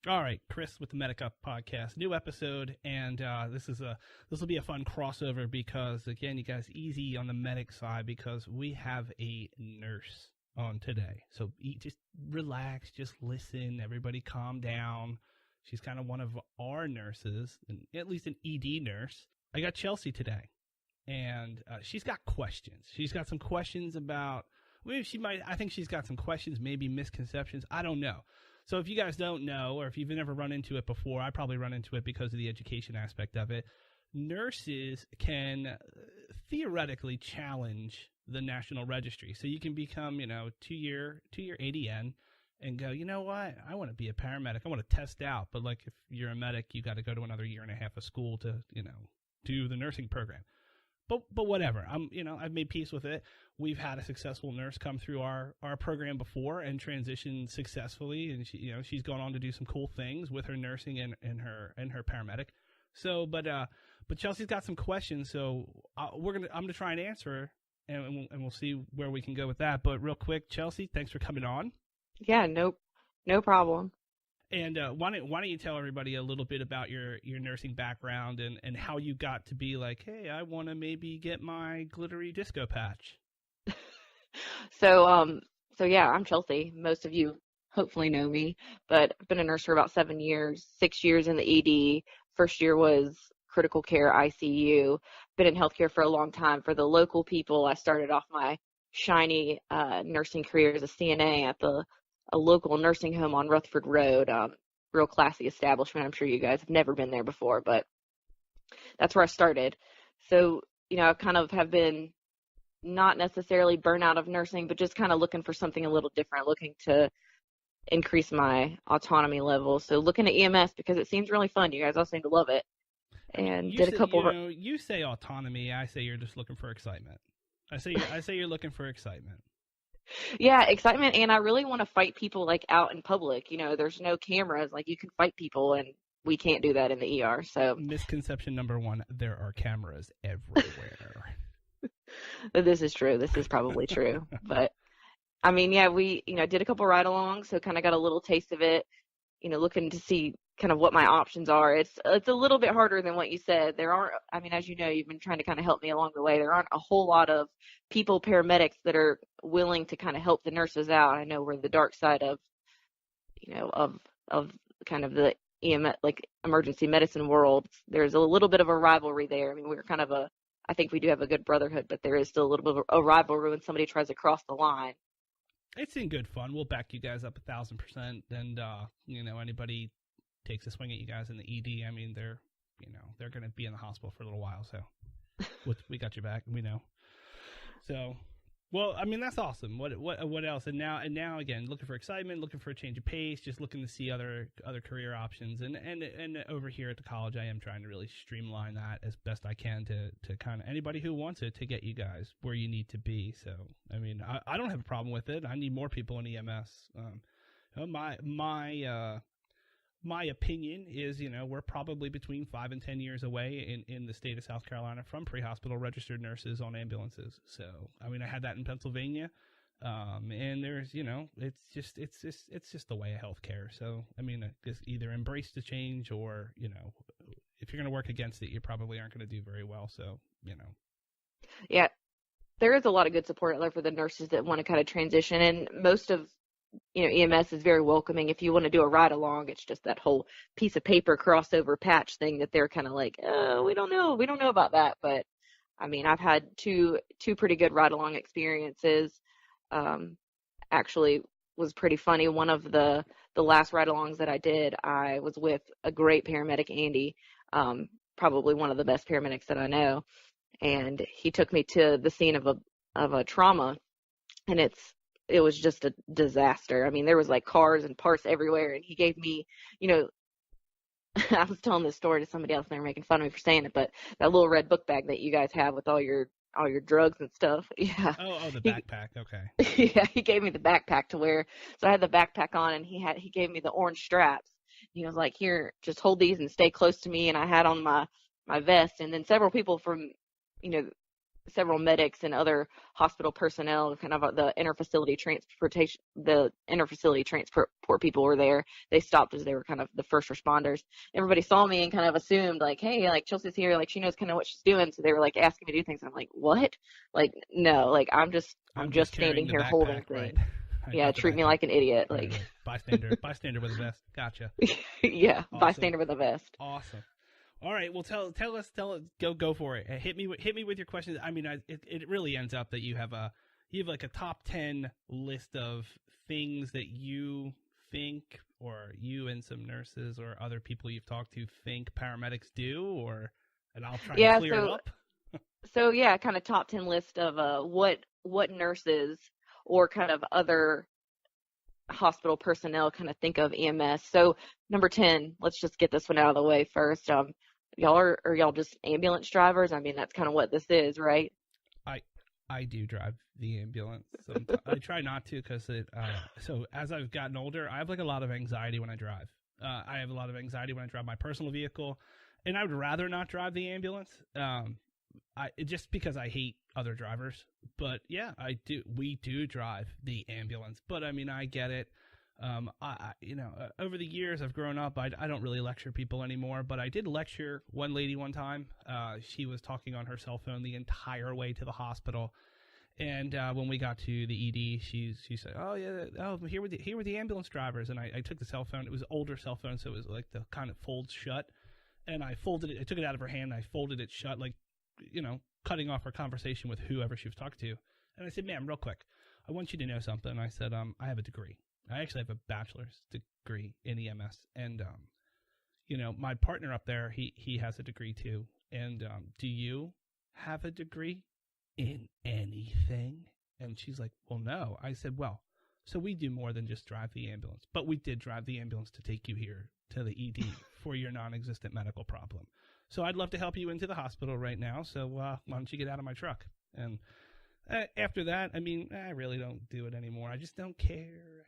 All right, Chris with the Medic Up podcast, new episode, and this will be a fun crossover because again, you guys easy on the medic side because we have a nurse on today. So just relax, just listen, everybody calm down. She's kind of one of our nurses, at least an ED nurse. I got Chelsie today, and she's got questions. She's got some questions about. Well, I think she's got some questions, maybe misconceptions. I don't know. So if you guys don't know, or if you've never run into it before, I probably run into it because of the education aspect of it. Nurses can theoretically challenge the national registry. So you can become, two-year ADN and go, you know what? I want to be a paramedic. I want to test out. But like if you're a medic, you got to go to another year and a half of school to, do the nursing program. But whatever. I've made peace with it. We've had a successful nurse come through our program before and transition successfully, and she's gone on to do some cool things with her nursing and her paramedic. So, but Chelsea's got some questions, so I'm gonna try and answer, and we'll see where we can go with that. But real quick, Chelsie, thanks for coming on. Yeah, no problem. And why don't you tell everybody a little bit about your nursing background and how you got to be like, hey, I want to maybe get my glittery disco patch. So yeah, I'm Chelsie. Most of you hopefully know me, but I've been a nurse for about 7 years, 6 years in the ED. First year was critical care ICU. Been in healthcare for a long time. For the local people, I started off my shiny nursing career as a CNA at a local nursing home on Rutherford Road. Real classy establishment. I'm sure you guys have never been there before, but that's where I started. So, I kind of have been not necessarily burnt out of nursing, but just kind of looking for something a little different, looking to increase my autonomy level. So looking at EMS because it seems really fun. You guys all seem to love it. And did a couple. You say autonomy. I say you're just looking for excitement. I say you're looking for excitement. Yeah, excitement, and I really want to fight people like out in public. There's no cameras, like you can fight people, and we can't do that in the ER. So misconception number one: there are cameras everywhere. This is true. This is probably true, but I mean, yeah, we did a couple ride-alongs, so kind of got a little taste of it. Looking to see kind of what my options are. It's a little bit harder than what you said. There aren't, I mean, as you know, you've been trying to kind of help me along the way. There aren't a whole lot of people, paramedics, that are willing to kind of help the nurses out. I know we're the dark side of, of kind of the EMS, like emergency medicine world. There's a little bit of a rivalry there. I mean, we're kind of I think we do have a good brotherhood, but there is still a little bit of a rivalry when somebody tries to cross the line. It's in good fun. We'll back you guys up 1,000%. And, anybody takes a swing at you guys in the ED, I mean, they're going to be in the hospital for a little while. So we got your back. We know. So, well, I mean, that's awesome. What else? And now again, looking for excitement, looking for a change of pace, just looking to see other career options. And over here at the college, I am trying to really streamline that as best I can to kind of anybody who wants it to get you guys where you need to be. So, I mean, I don't have a problem with it. I need more people in EMS. My opinion is, we're probably between 5 and 10 years away in the state of South Carolina from pre-hospital registered nurses on ambulances. So, I mean, I had that in Pennsylvania, and there's, it's just the way of healthcare. So, I mean, just either embrace the change or, if you're going to work against it, you probably aren't going to do very well. So, Yeah, there is a lot of good support out there for the nurses that want to kind of transition, and most of EMS is very welcoming. If you want to do a ride along, it's just that whole piece of paper crossover patch thing that they're kind of like, we don't know about that. But I mean, I've had two pretty good ride along experiences. Actually was pretty funny. One of the last ride alongs that I did, I was with a great paramedic, Andy, probably one of the best paramedics that I know. And he took me to the scene of a trauma, and it was just a disaster. I mean, there was like cars and parts everywhere, and he gave me, I was telling this story to somebody else and they were making fun of me for saying it, but that little red book bag that you guys have with all your drugs and stuff. Yeah. Oh, the backpack. Okay. Yeah, he gave me the backpack to wear. So I had the backpack on, and he gave me the orange straps. He was like, "Here, just hold these and stay close to me." And I had on my vest, and then several people from, several medics and other hospital personnel, kind of the interfacility transport people were there. They stopped as they were kind of the first responders. Everybody saw me and kind of assumed like, hey, like Chelsea's here, like she knows kind of what she's doing. So they were like asking me to do things. And I'm like, what? Like, no, like I'm just carrying standing the here backpack, holding right? things. Yeah, treat me like an idiot. Right, Like, right. Bystander with a vest. Gotcha. yeah, Awesome. bystander with a vest. Awesome. All right. Well, tell us. Go for it. Hit me with your questions. I mean, it really ends up that you have like a top 10 list of things that you think, or you and some nurses or other people you've talked to think paramedics do, and I'll try to clear it up. So yeah, kind of top 10 list of what nurses or kind of other hospital personnel kind of think of EMS. So number 10, let's just get this one out of the way first. Y'all are y'all just ambulance drivers? I mean, that's kind of what this is, right? I do drive the ambulance. Sometimes. I try not to because so as I've gotten older, I have like a lot of anxiety when I drive. I have a lot of anxiety when I drive my personal vehicle, and I would rather not drive the ambulance. Just because I hate other drivers. But yeah, we do drive the ambulance. But I mean, I get it. Over the years I've grown up, I don't really lecture people anymore, but I did lecture one lady one time. She was talking on her cell phone the entire way to the hospital. And when we got to the ED, she said, "Oh yeah, here were the ambulance drivers." And I took the cell phone. It was an older cell phone, so it was like the kind of folds shut. And I folded it. I took it out of her hand. And I folded it shut, like, cutting off her conversation with whoever she was talking to. And I said, "Ma'am, real quick, I want you to know something." I said, "I have a degree. I actually have a bachelor's degree in EMS, and my partner up there, he has a degree too. And do you have a degree in anything?" And she's like, "Well, no." I said, "Well, so we do more than just drive the ambulance, but we did drive the ambulance to take you here to the ED for your non-existent medical problem. So I'd love to help you into the hospital right now. So why don't you get out of my truck?" And after that, I mean, I really don't do it anymore. I just don't care.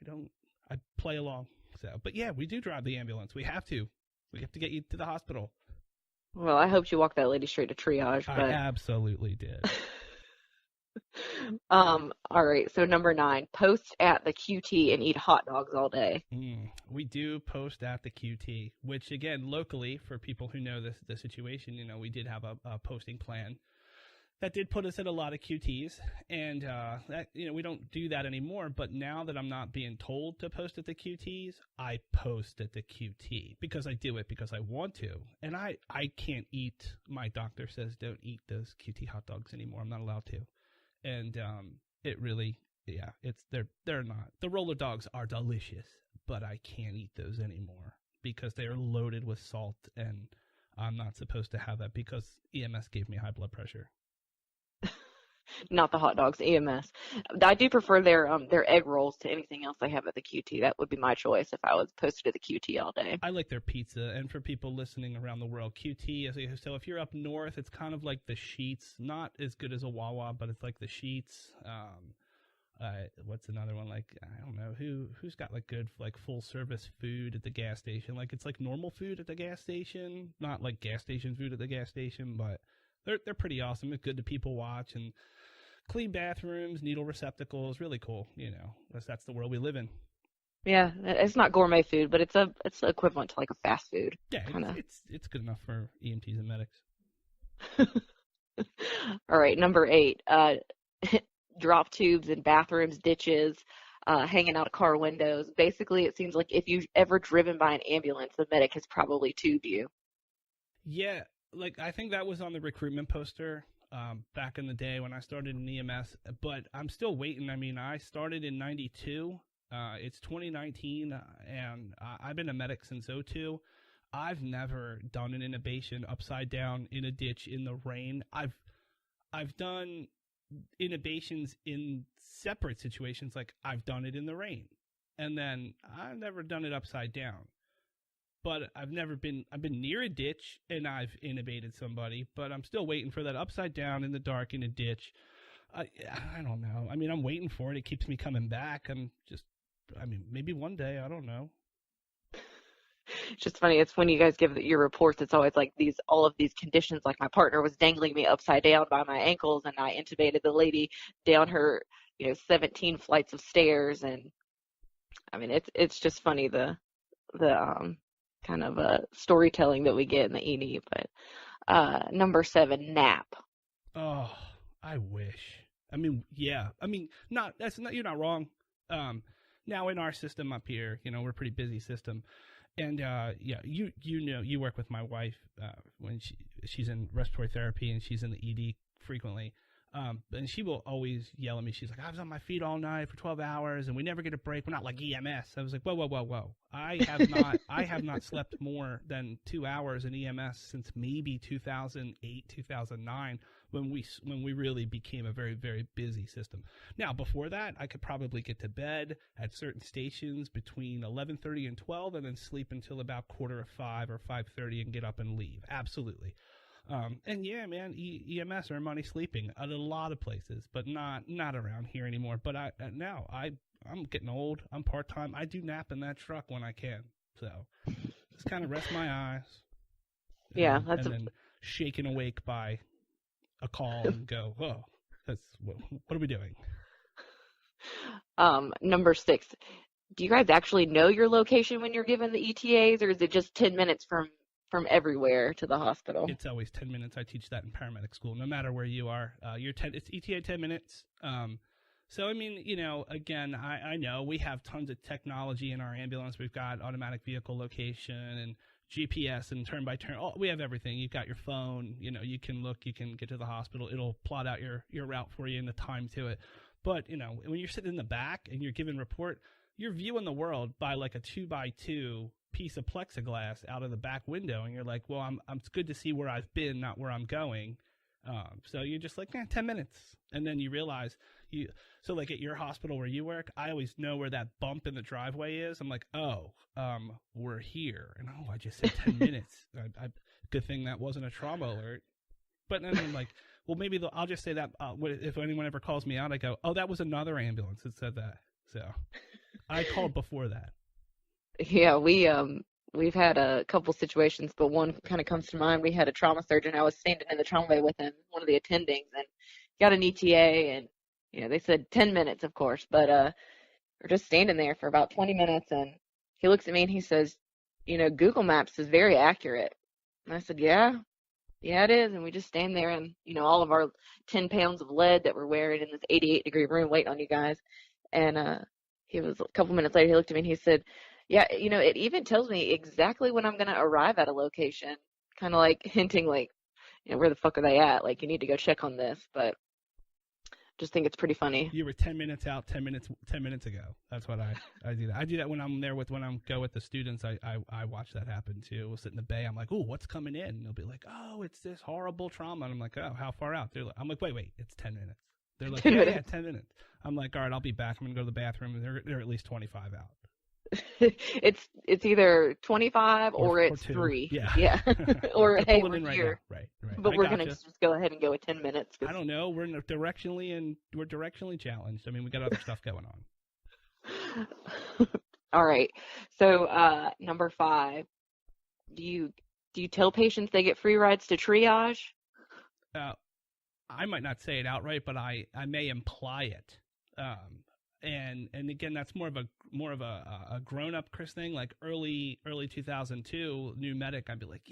I play along. So, but yeah, we do drive the ambulance. We have to get you to the hospital. Well, I hoped you walked that lady straight to triage, but I absolutely did. All right. So number 9, post at the QT and eat hot dogs all day. We do post at the QT, which again, locally, for people who know the situation, we did have a posting plan that did put us at a lot of QTs, and that we don't do that anymore. But now that I'm not being told to post at the QTs, I post at the QT because I do it because I want to, and I can't eat. My doctor says don't eat those QT hot dogs anymore. I'm not allowed to, and it really, yeah, they're not. The roller dogs are delicious, but I can't eat those anymore because they are loaded with salt, and I'm not supposed to have that because EMS gave me high blood pressure. Not the hot dogs, EMS. I do prefer their egg rolls to anything else they have at the QT. That would be my choice if I was posted at the QT all day. I like their pizza, and for people listening around the world, QT, so if you're up north, it's kind of like the Sheets. Not as good as a Wawa, but it's like the Sheets. What's another one? Like, I don't know, who's got like good, like full service food at the gas station? Like, it's like normal food at the gas station, not like gas station food at the gas station, but they're pretty awesome. It's good to people watch, and clean bathrooms, needle receptacles, really cool. That's the world we live in. Yeah, it's not gourmet food, but it's equivalent to like a fast food. Yeah, it's good enough for EMTs and medics. All right, number 8, drop tubes in bathrooms, ditches, hanging out of car windows. Basically, it seems like if you've ever driven by an ambulance, the medic has probably tubed you. Yeah, like I think that was on the recruitment poster back in the day when I started in EMS, but I'm still waiting. I mean, I started in 92. It's 2019, and I've been a medic since 02. I've never done an intubation upside down in a ditch in the rain. I've done intubations in separate situations, like I've done it in the rain, and then I've never done it upside down. But I've been near a ditch and I've intubated somebody, but I'm still waiting for that upside down in the dark in a ditch. I don't know. I mean, I'm waiting for it. It keeps me coming back. Maybe one day, I don't know. just funny. It's when you guys give your reports, it's always like all of these conditions. Like my partner was dangling me upside down by my ankles, and I intubated the lady down her, 17 flights of stairs. And I mean, it's just funny the kind of storytelling that we get in the ED. But number 7, nap. Oh, I wish. I mean, yeah. I mean, you're not wrong. Now in our system up here, we're a pretty busy system. And yeah, you work with my wife when she's in respiratory therapy and she's in the ED frequently. And she will always yell at me. She's like, I was on my feet all night for 12 hours and we never get a break. We're not like EMS. I was like, whoa. I have not slept more than 2 hours in EMS since maybe 2008, 2009, when we really became a very, very busy system. Now, before that, I could probably get to bed at certain stations between 11:30 and 12 and then sleep until about 4:45 or 5:30 and get up and leave. Absolutely. And yeah, man, EMS earn money sleeping at a lot of places, but not around here anymore. But I'm getting old. I'm part-time. I do nap in that truck when I can. So just kind of rest my eyes. Yeah, and then shaken awake by a call and go, whoa, what are we doing? Number 6, do you guys actually know your location when you're given the ETAs, or is it just 10 minutes from everywhere to the hospital? It's always 10 minutes. I teach that in paramedic school. No matter where you are, it's ETA 10 minutes. So, I mean, again, I know we have tons of technology in our ambulance. We've got automatic vehicle location and GPS and turn by turn. We have everything. You've got your phone. You can look. You can get to the hospital. It'll plot out your route for you and the time to it. But, when you're sitting in the back and you're giving report, you're viewing the world by like a 2x2 piece of plexiglass out of the back window, and you're like, well, it's good to see where I've been, not where I'm going. So you're just like, 10 minutes. And then you realize so like at your hospital where you work, I always know where that bump in the driveway is. I'm like, we're here. And I just said 10 minutes. Good thing that wasn't a trauma alert. But then I'm like, well, maybe I'll just say that if anyone ever calls me out, I go, oh, that was another ambulance that said that. So I called before that. Yeah, we've had a couple situations, but one kind of comes to mind. We had a trauma surgeon. I was standing in the trauma bay with him, one of the attendings, and got an ETA, and they said 10 minutes, of course, but we're just standing there for about 20 minutes, and he looks at me and he says, Google Maps is very accurate. And I said, yeah, it is. And we just stand there, and all of our 10 pounds of lead that we're wearing in this 88-degree room waiting on you guys. And he was a couple minutes later, he looked at me and he said, yeah, it even tells me exactly when I'm going to arrive at a location, kind of like hinting like, where the fuck are they at? Like, you need to go check on this. But just think it's pretty funny. You were 10 minutes out 10 minutes ago. That's what I do that. I do that when I'm go with the students. I watch that happen too. We'll sit in the bay. I'm like, ooh, what's coming in? And they'll be like, oh, it's this horrible trauma. And I'm like, oh, how far out? I'm like, wait, it's 10 minutes. They're like, yeah, 10 minutes. I'm like, all right, I'll be back. I'm going to go to the bathroom. They're at least 25 out. It's either 25 or it's 2. 3. Yeah. Or hey, we're right here. Right. But we're gonna just go ahead and go with 10 minutes. I don't know. We're directionally challenged. I mean, we got other stuff going on. All right. So number 5, do you tell patients they get free rides to triage? I might not say it outright, but I may imply it. And again, that's more of a grown up Chris thing. Like early 2002, new medic, I'd be like,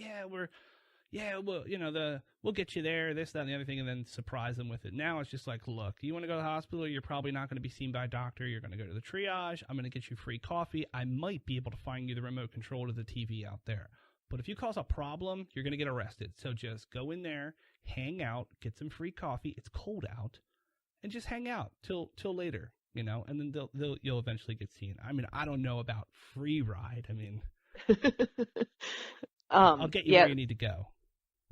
we'll get you there, this, that, and the other thing, and then surprise them with it. Now it's just like, look, you want to go to the hospital? You're probably not going to be seen by a doctor. You're going to go to the triage. I'm going to get you free coffee. I might be able to find you the remote control to the TV out there. But if you cause a problem, you're going to get arrested. So just go in there, hang out, get some free coffee. It's cold out, and just hang out till later. And then you'll eventually get seen. I mean, I don't know about free ride. I mean, I'll get you where you need to go.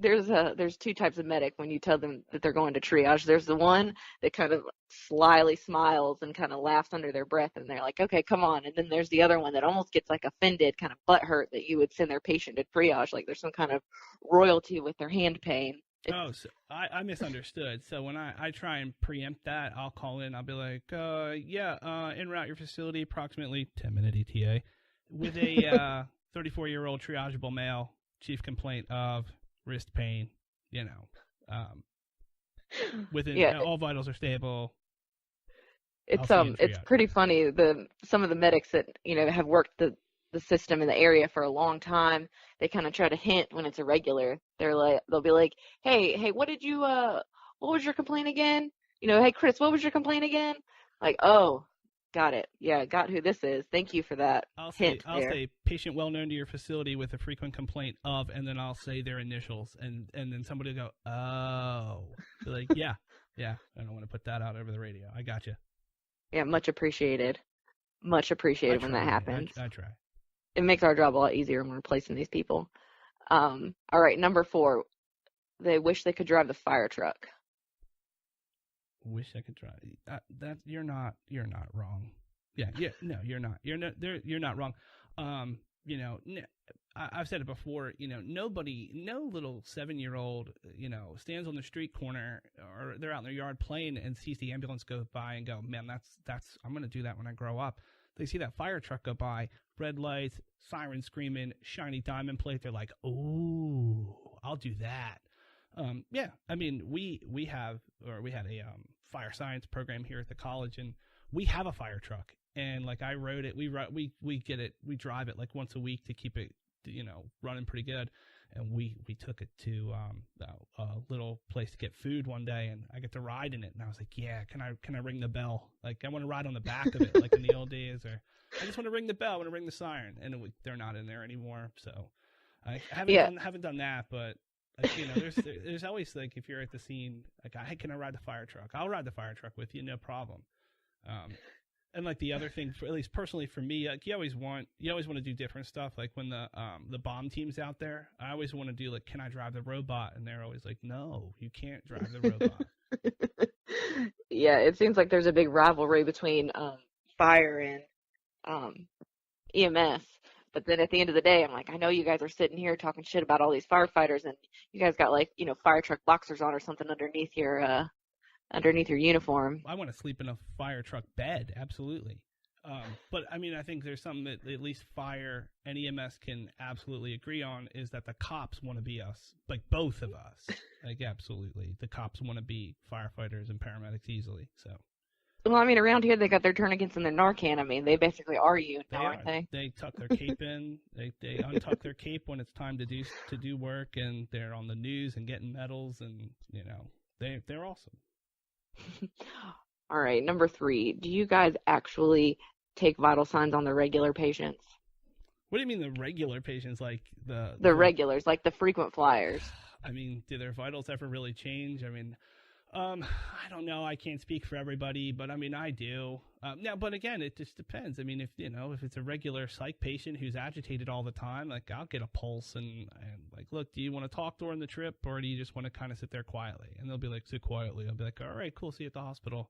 There's 2 types of medic when you tell them that they're going to triage. There's the one that kind of slyly smiles and kind of laughs under their breath, and they're like, okay, come on. And then there's the other one that almost gets like offended, kind of butthurt that you would send their patient to triage, like there's some kind of royalty with their hand pain. So I misunderstood. So when I try and preempt that, I'll call in. I'll be like, en route your facility, approximately 10-minute ETA, with a 34-year-old triageable male, chief complaint of wrist pain, within all vitals are stable. It's pretty funny. Some of the medics that have worked the system in the area for a long time, they kind of try to hint when it's irregular. They'll be like, hey, what was your complaint again? Hey Chris, what was your complaint again? Like, oh, got it. Yeah, got who this is. Thank you for that. I'll say patient well known to your facility with a frequent complaint of, and then I'll say their initials, and then somebody will go, oh, they're like, yeah, I don't want to put that out over the radio. I got you. Yeah, much appreciated. Much appreciated when that happens. I try. It makes our job a lot easier when we're replacing these people. All right, number 4. They wish they could drive the fire truck. Wish I could drive that. You're not wrong. Yeah. No, you're not. You're not wrong. I've said it before. No little 7-year-old, stands on the street corner or they're out in their yard playing and sees the ambulance go by and go, man, that's I'm gonna do that when I grow up. They see that fire truck go by, red lights, siren screaming, shiny diamond plate. They're like, oh, I'll do that. Yeah, I mean, we had a fire science program here at the college, and we have a fire truck. And like I rode it, we drive it like once a week to keep it, running pretty good. And we took it to a little place to get food one day, and I get to ride in it. And I was like, yeah, can I ring the bell? Like I want to ride on the back of it, like in the old days, or I just want to ring the bell, I want to ring the siren. And they're not in there anymore, so I haven't done that, but. Like, there's always like if you're at the scene, like, hey, can I ride the fire truck? I'll ride the fire truck with you, no problem. And like the other thing, at least personally for me, like you always want to do different stuff. Like when the bomb team's out there, I always want to do like, can I drive the robot? And they're always like, no, you can't drive the robot. Yeah, it seems like there's a big rivalry between fire and EMS. But then at the end of the day, I'm like, I know you guys are sitting here talking shit about all these firefighters, and you guys got like, fire truck boxers on or something underneath your uniform. I want to sleep in a fire truck bed, absolutely. But I mean, I think there's something that at least fire and EMS can absolutely agree on is that the cops want to be us, like both of us. Like absolutely, the cops want to be firefighters and paramedics easily. So. Well, I mean, around here they got their tourniquets and their Narcan. I mean, they basically are you now, aren't they? They tuck their cape in. They untuck their cape when it's time to do work, and they're on the news and getting medals, and they're awesome. All right, number 3. Do you guys actually take vital signs on the regular patients? What do you mean the regular patients, like the regulars, like the frequent flyers? I mean, do their vitals ever really change? I mean. I don't know. I can't speak for everybody, but I mean, I do. Now, but again, it just depends. I mean, if it's a regular psych patient who's agitated all the time, like I'll get a pulse and like, look, do you want to talk during the trip or do you just want to kind of sit there quietly? And they'll be like, sit quietly. I'll be like, all right, cool. See you at the hospital.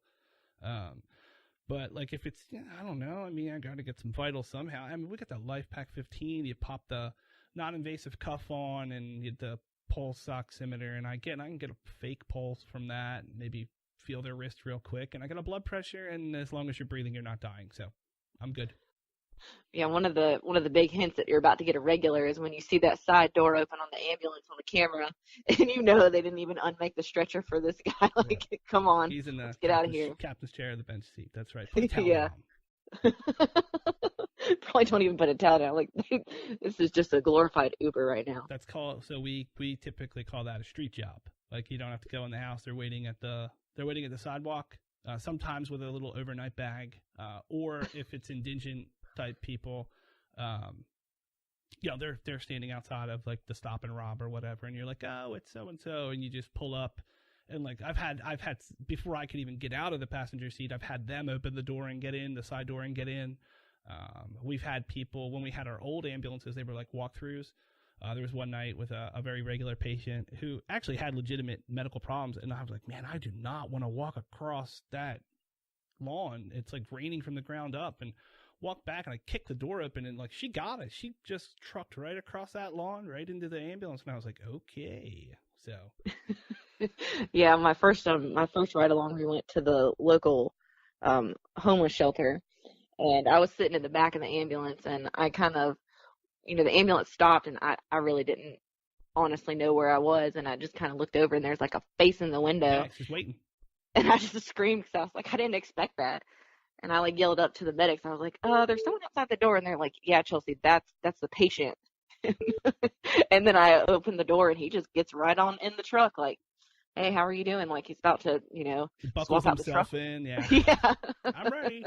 But like if it's, I don't know. I mean, I got to get some vitals somehow. I mean, we got the Life Pack 15. You pop the non-invasive cuff on and the pulse oximeter, and I can get a fake pulse from that, maybe feel their wrist real quick, and I got a blood pressure, and as long as you're breathing, you're not dying, so I'm good. Yeah, one of the big hints that you're about to get a regular is when you see that side door open on the ambulance on the camera, and they didn't even unmake the stretcher for this guy. Like, right. Come on, he's in the let's get out of here. Captain's chair, the bench seat. That's right. Put a towel yeah. Probably don't even put a towel down. Like, this is just a glorified Uber right now. That's called. So we typically call that a street job. Like you don't have to go in the house. They're waiting at the sidewalk. Sometimes with a little overnight bag, or if it's indigent type people, they're standing outside of like the Stop and Rob or whatever, and you're like, oh, it's so and so, and you just pull up. And like I've had before I could even get out of the passenger seat, I've had them open the door and get in, the side door and get in. We've had people, when we had our old ambulances, they were like walkthroughs. There was one night with a very regular patient who actually had legitimate medical problems, and I was like, man, I do not want to walk across that lawn. It's like raining from the ground up, and walked back, and I kicked the door open, and like she got it. She just trucked right across that lawn, right into the ambulance, and I was like, okay, so. Yeah, my first ride along, we went to the local homeless shelter, and I was sitting in the back of the ambulance, and I kind of the ambulance stopped, and I really didn't honestly know where I was, and I just kind of looked over, and there's like a face in the window, Yeah, she's waiting. and I just screamed because I was like, I didn't expect that. And I like yelled up to the medics. I was like, there's someone outside the door. And they're like, yeah, Chelsie, that's the patient. And then I opened the door and he just gets right on in the truck like, hey, how are you doing? Like he's about to, He buckles swap out the truck. himself in. Yeah. Yeah. I'm ready.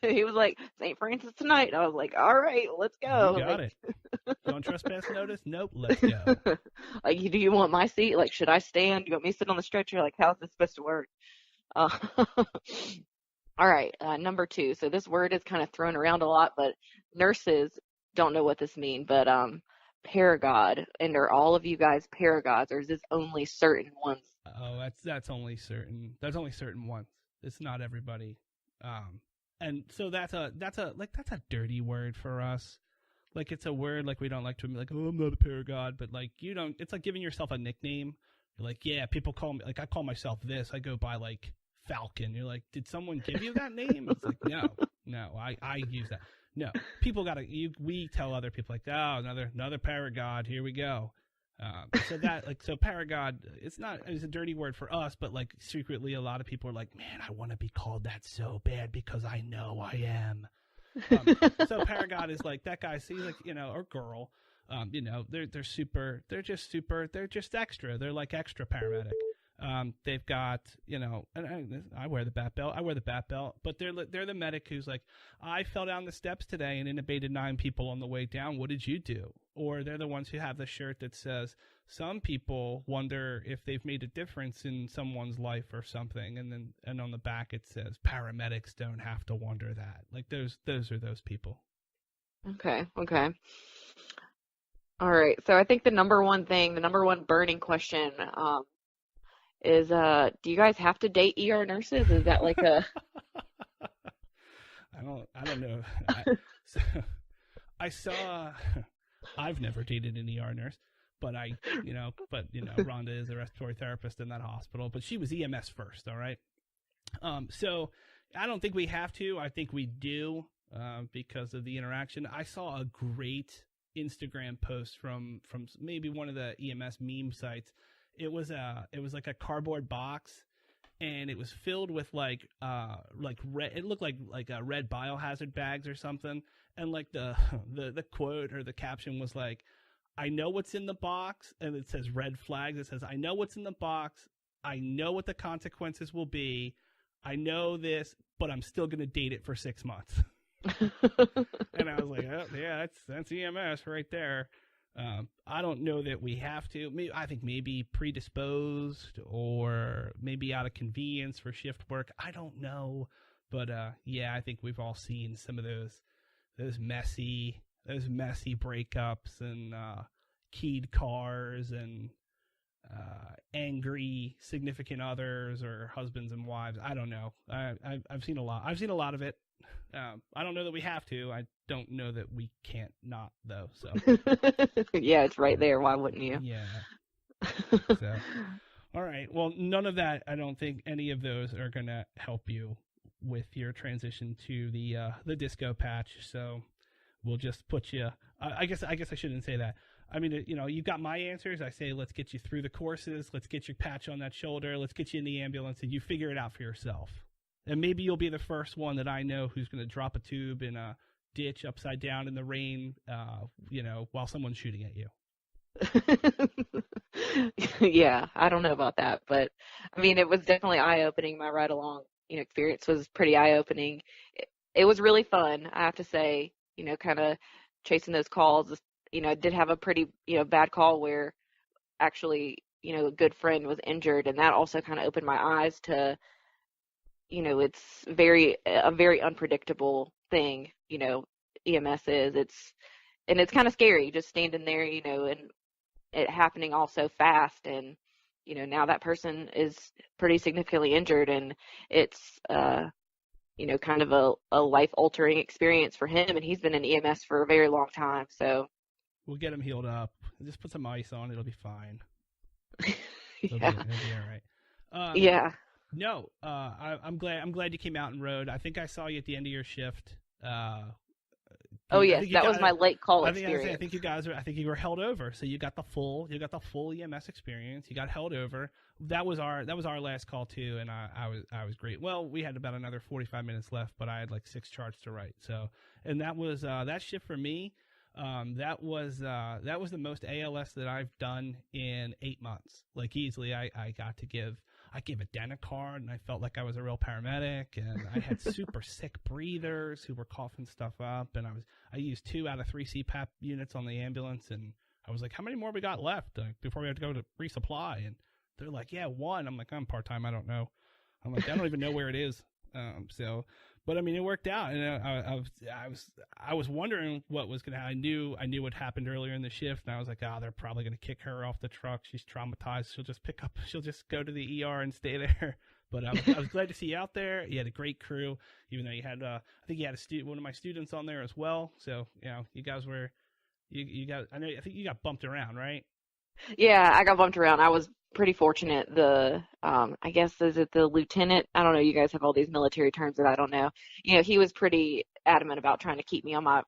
He was like, St. Francis tonight. I was like, all right, let's go. You got like, it. You want trespass notice? Nope. Let's go. Like, do you want my seat? Like, should I stand? Do you want me to sit on the stretcher? Like, how's this supposed to work? Uh, All right, number 2. So this word is kind of thrown around a lot, but nurses don't know what this means. But paragod, and are all of you guys paragods, or is this only certain ones? Oh, that's only certain. That's only certain ones. It's not everybody. And so that's a dirty word for us. Like it's a word like we don't like to be like, oh, I'm not a paragod, but like you don't. It's like giving yourself a nickname. You're like, yeah, people call me like I call myself this. I go by like Falcon. You're like, did someone give you that name? It's like, no, I use that. No, people we tell other people like, oh, another paragod. Here we go. So paragod, it's a dirty word for us, but like secretly a lot of people are like, man, I want to be called that so bad because I know I am. So paragod is like that guy. So he's like, or girl, they're super. They're just extra. They're like extra paramedic. They've got, and I wear the bat belt, but they're the medic who's like, I fell down the steps today and intubated 9 people on the way down. What did you do? Or they're the ones who have the shirt that says, some people wonder if they've made a difference in someone's life or something. And on the back it says, paramedics don't have to wonder that. Like those are those people. Okay. All right. So I think the number one burning question, is do you guys have to date ER nurses? Is that like a I don't know. I saw I've never dated an ER nurse, but Rhonda is a respiratory therapist in that hospital, but she was EMS first, all right? So I don't think we have to. I think we do because of the interaction. I saw a great Instagram post from maybe one of the EMS meme sites. It was like a cardboard box, and it was filled with like red. It looked like red biohazard bags or something. And like the quote or the caption was like, "I know what's in the box," and it says red flags. It says, "I know what's in the box. I know what the consequences will be. I know this, but I'm still gonna date it for 6 months." And I was like, oh, yeah, that's EMS right there. I don't know that we have to. I think maybe predisposed or maybe out of convenience for shift work. I don't know. But yeah, I think we've all seen some of those messy breakups and keyed cars and angry significant others or husbands and wives. I don't know. I've seen a lot. I've seen a lot of it. I don't know that we have to. I don't know that we can't not, though. So yeah, it's right there. Why wouldn't you? Yeah. So, all right. Well, none of that. I don't think any of those are gonna help you with your transition to the disco patch. So we'll just put you. I guess I shouldn't say that. I mean, you've got my answers. I say, let's get you through the courses. Let's get your patch on that shoulder. Let's get you in the ambulance, and you figure it out for yourself. And maybe you'll be the first one that I know who's going to drop a tube in a ditch upside down in the rain, while someone's shooting at you. Yeah, I don't know about that, but I mean, it was definitely eye-opening. My ride-along, experience was pretty eye-opening. It was really fun, I have to say, kind of chasing those calls. I did have a pretty, bad call where actually, a good friend was injured, and that also kind of opened my eyes to, it's a very unpredictable thing, EMS is. It's kind of scary just standing there, and it happening all so fast. And, now that person is pretty significantly injured, and it's, kind of a life-altering experience for him. And he's been in EMS for a very long time. So we'll get him healed up. Just put some ice on. It'll be fine. Yeah. It'll be all right. Yeah. No, I'm glad you came out and rode. I think I saw you at the end of your shift, Oh I yes, think you that was got my it. late call I experience. think you guys were. I think you were held over, so you got the full EMS experience. You got held over. That was our last call too, and I was great. Well, we had about another 45 minutes left, but I had like 6 charts to write. So, and that was that shift for me. That was the most ALS that I've done in 8 months. Like easily, I got to give. I gave a dentist card, and I felt like I was a real paramedic. And I had super sick breathers who were coughing stuff up, and I used 2 out of 3 CPAP units on the ambulance, and I was like, "How many more we got left before we have to go to resupply?" And they're like, "Yeah, 1." I'm like, "I'm part time. I don't know." I'm like, "I don't even know where it is." But I mean, it worked out, and I was wondering what was going to happen. I knew what happened earlier in the shift, and I was like, "Oh, they're probably going to kick her off the truck. She's traumatized. She'll just go to the ER and stay there." But I was glad to see you out there. You had a great crew, even though you had I think you had one of my students on there as well. So you guys were you got I think you got bumped around, right? Yeah, I got bumped around. I was pretty fortunate. I guess, is it the lieutenant? I don't know. You guys have all these military terms that I don't know. He was pretty adamant about trying to keep me on my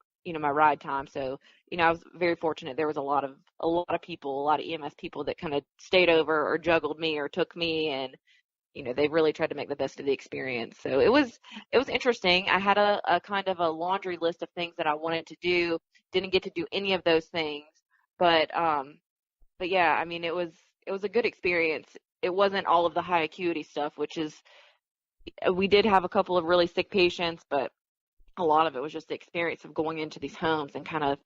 ride time. So, I was very fortunate. There was a lot of people, a lot of EMS people that kind of stayed over or juggled me or took me, and they really tried to make the best of the experience. So it was interesting. I had a kind of a laundry list of things that I wanted to do. Didn't get to do any of those things, but yeah, I mean, it was a good experience. It wasn't all of the high acuity stuff, which is, we did have a couple of really sick patients, but a lot of it was just the experience of going into these homes and kind of,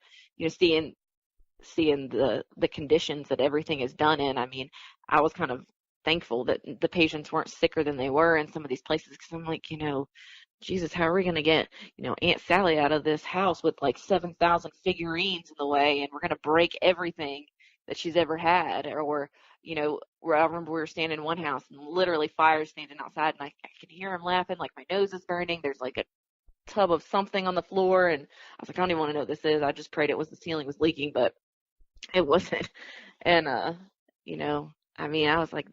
seeing the conditions that everything is done in. I mean, I was kind of thankful that the patients weren't sicker than they were in some of these places, because I'm like, Jesus, how are we going to get, Aunt Sally out of this house with like 7,000 figurines in the way, and we're going to break everything that she's ever had? Or, where I remember we were standing in one house and literally fire standing outside, and I can hear him laughing, like my nose is burning. There's like a tub of something on the floor, and I was like, I don't even want to know what this is. I just prayed it was the ceiling was leaking, but it wasn't. And, I mean, I was like,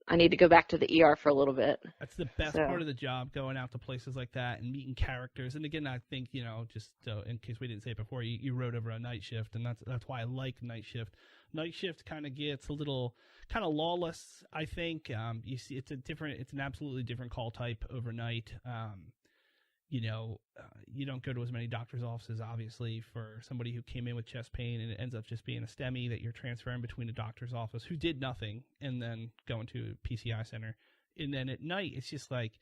I need to go back to the ER for a little bit. That's the best So, part of the job, going out to places like that and meeting characters. And again, I think, just in case we didn't say it before, you rode over a night shift, and that's why I like night shift. Night shift kind of gets a little kind of lawless, I think. You see, it's an absolutely different call type overnight. You don't go to as many doctor's offices, obviously, for somebody who came in with chest pain, and it ends up just being a STEMI that you're transferring between a doctor's office who did nothing and then going to a PCI center. And then at night, it's just like,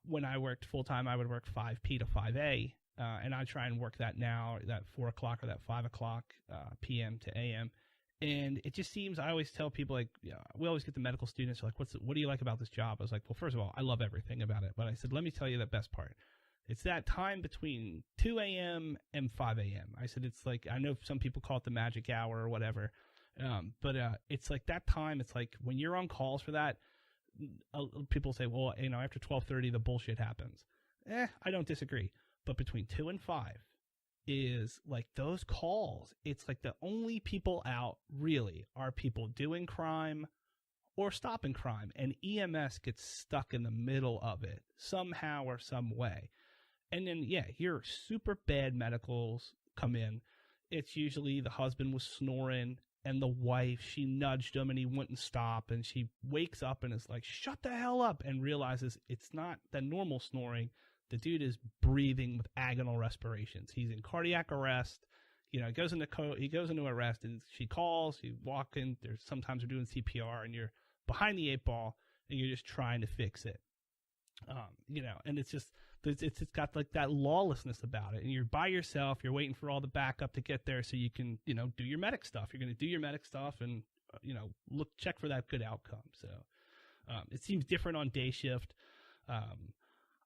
when I worked full time, I would work 5P to 5A, and I try and work that now, that 4 o'clock or that 5 o'clock PM to AM. And it just seems, I always tell people, like, we always get the medical students, like, what do you like about this job? I was like, well, first of all, I love everything about it. But I said, let me tell you the best part. It's that time between 2 a.m. and 5 a.m. I said, it's like, I know some people call it the magic hour or whatever. But it's like that time. It's like when you're on calls for that, people say, well, after 12:30, the bullshit happens. I don't disagree. But between 2 and 5, is like those calls. It's like the only people out really are people doing crime or stopping crime, and EMS gets stuck in the middle of it somehow or some way. And then your super bad medicals come in. It's usually the husband was snoring, and the wife, she nudged him and he wouldn't stop, and she wakes up and is like, shut the hell up, and realizes it's not the normal snoring. The dude is breathing with agonal respirations. He's in cardiac arrest. He goes into arrest, and she calls. You walk in. Sometimes we're doing CPR, and you're behind the 8 ball, and you're just trying to fix it. And it's just it's got like that lawlessness about it, and you're by yourself. You're waiting for all the backup to get there so you can do your medic stuff. You're going to do your medic stuff, and check for that good outcome. So it seems different on day shift.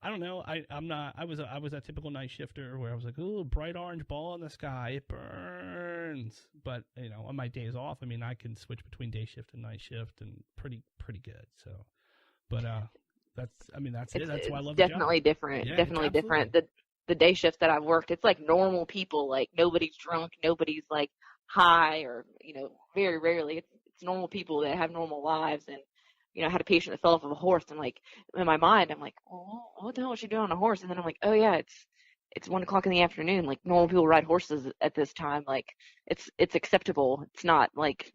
I don't know. I was a typical night shifter where I was like, ooh, bright orange ball in the sky, it burns. But on my days off, I mean, I can switch between day shift and night shift, and pretty good. So, but that's it. That's why I love the job. definitely different. Yeah, Definitely different. The day shift that I've worked, it's like normal people. Like nobody's drunk, nobody's like high, or very rarely. It's normal people that have normal lives. And I had a patient that fell off of a horse, and like in my mind, I'm like, oh, what the hell is she doing on a horse? And then I'm like, oh yeah, it's 1 o'clock in the afternoon. Like normal people ride horses at this time. Like it's acceptable. It's not like,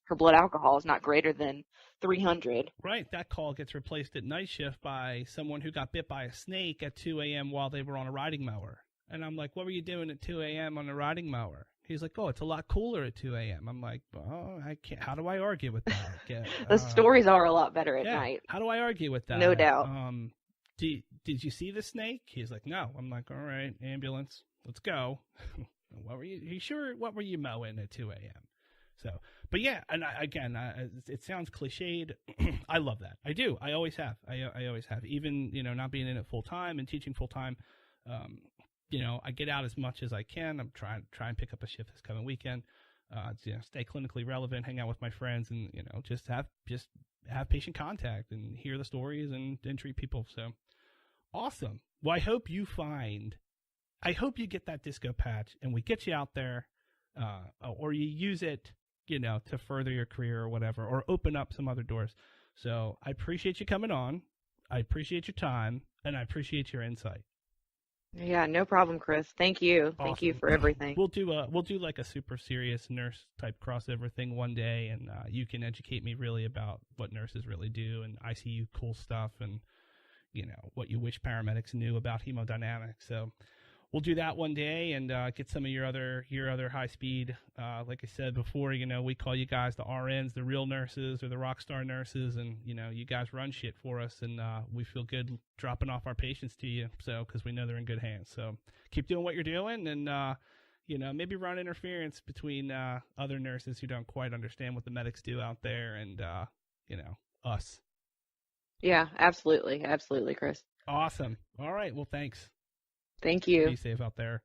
her blood alcohol is not greater than 300. Right. That call gets replaced at night shift by someone who got bit by a snake at 2 a.m. while they were on a riding mower. And I'm like, what were you doing at 2 a.m. on a riding mower? He's like, oh, it's a lot cooler at 2 a.m. I'm like, oh, I can't. How do I argue with that? The stories are a lot better at night. How do I argue with that? No doubt. Did you see the snake? He's like, no. I'm like, all right, ambulance, let's go. What were you mowing at 2 a.m.? So, but yeah, and it sounds cliched. I love that. I do. I always have. I always have. Even, not being in it full time and teaching full time, I get out as much as I can. I'm trying and pick up a shift this coming weekend. Stay clinically relevant, hang out with my friends, and just have patient contact and hear the stories and treat people. So awesome. Well, I hope you get that disco patch and we get you out there, or you use it, to further your career or whatever, or open up some other doors. So I appreciate you coming on. I appreciate your time, and I appreciate your insight. Yeah, no problem, Chris. Thank you. Awesome. Thank you for everything. We'll do like a super serious nurse type crossover thing one day, and you can educate me really about what nurses really do and ICU cool stuff, and what you wish paramedics knew about hemodynamics. So we'll do that one day and get some of your other high speed. Like I said before, we call you guys the RNs, the real nurses or the rock star nurses, and you guys run shit for us, and we feel good dropping off our patients to you. So because we know they're in good hands. So keep doing what you're doing, and maybe run interference between other nurses who don't quite understand what the medics do out there, and us. Yeah, absolutely, Chris. Awesome. All right. Well, thanks. Thank you. Be safe out there.